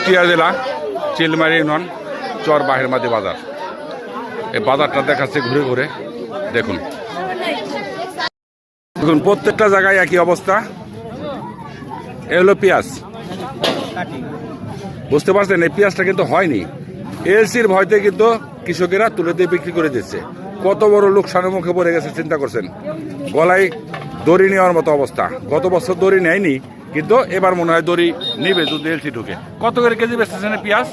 কুষ্টিয়া জেলা চিলমারি ইউনিয়ন চর বাহিরমাদি বাজার। এই বাজারটা দেখাচ্ছে ঘুরে ঘুরে। দেখুন দেখুন প্রত্যেকটা জায়গায় একই অবস্থা। এ হলো পেঁয়াজ, বুঝতে পারছেন এই পেঁয়াজটা কিন্তু হয়নি। এলসির ভয়তে কিন্তু কৃষকেরা তুলে দিয়ে বিক্রি করে দিচ্ছে। কত বড় লোকসানের মুখে পড়ে গেছে চিন্তা করছেন। গলায় দড়ি নেওয়ার মতো অবস্থা। গত বছর দড়ি নেয়নি, কিন্তু এবার মনে হয় দড়ি নিবে যদি এলসি ঢুকে। কত করে কেজি বেচতেছেন পেঁয়াজ?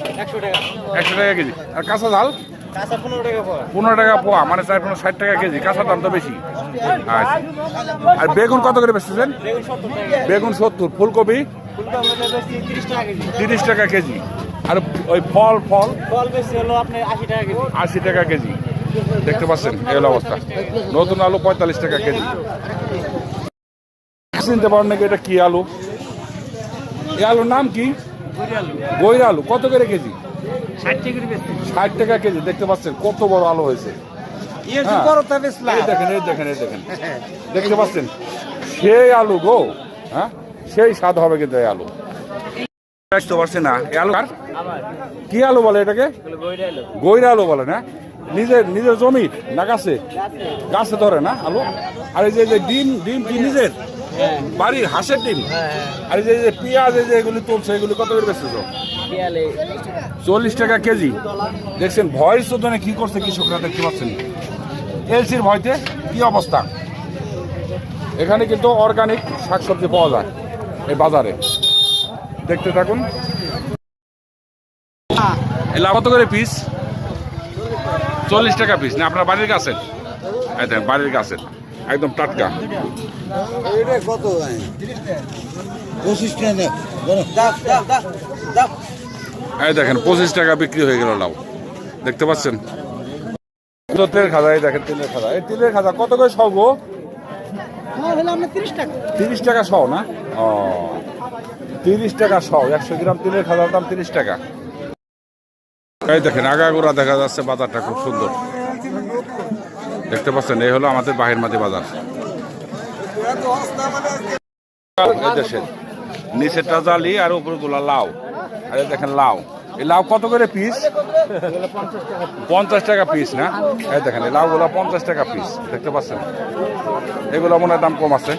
100 টাকা কেজি। আর কাঁচা ঝাল 15 টাকা পোয়া, মানে 60 টাকা কেজি। কাঁচা দাম তো বেশি। আচ্ছা, আর বেগুন কত করে বেচতেছেন? বেগুন 70। ফুলকপি 30 টাকা কেজি। আর ওই ফল 80 টাকা কেজি। দেখতে পাচ্ছেন এই হলো অবস্থা। নতুন আলু 45 টাকা কেজি। চিনতে পারেন নাকি এটা কি আলু? এই আলুর নাম কি? গৈরা আলু। কত করে কেজি? 60 টাকা কেজি। দেখতে পাচ্ছেন কত বড় আলু হয়েছে। দেখেন এই দেখেন এই দেখেন, দেখতে পাচ্ছেন সেই আলু গো। হ্যাঁ, সেই স্বাদ হবে কিন্তু এই আলু। বুঝতে পারছেন না এই আলু কি আলু বলে এটাকে? গৈরা আলু বলে না? নিজের জমি না গাছে? গাছে ধরে না আলু। আর এই যে ডিম কি নিজের বাড়ির হাঁসের ডিম? আর এই যে পেঁয়াজ এই যে এগুলি তুলছে, এগুলি কত করে বেচতেছো? 40 টাকা কেজি। দেখছেন ভয়ের চোদনে কি করছে কৃষকরা, দেখতে পাচ্ছেন এলসির ভয়তে কি অবস্থা। এখানে কিন্তু অর্গানিক শাকসবজি পাওয়া যায় এই বাজারে। দেখতে থাকুন। লাউ কত করে পিস? 40 টাকা পিস। না আপনার বাড়ির গাছের? বাড়ির গাছের একদম টাটকা। এই দেখেন 25 টাকা বিক্রি হয়ে গেল লাউ। দেখতে পাচ্ছেন তেলের খাজা। এই দেখেন তেলের খাজা। এই তেলের খাজা কত করে সহ গো? 30 টাকা সহ না? ও 30 টাকা সহ। 100 গ্রাম তেলের খাজার দাম 30 টাকা। এই দেখেন আগাগোড়া দেখা যাচ্ছে বাজারটা খুব সুন্দর। দেখতে পাচ্ছেন এই হলো আমাদের বাহিরমাদি বাজার। দেশের নিচেরটা জালি আর উপরে গুলা লাউ। আর দেখেন লাউ। এই লাউ কত করে পিস? 50 টাকা পিস না? এই দেখেন এই লাউ গুলা 50 টাকা পিস। দেখতে পাচ্ছেন এগুলো মনে হয় দাম কম আছে।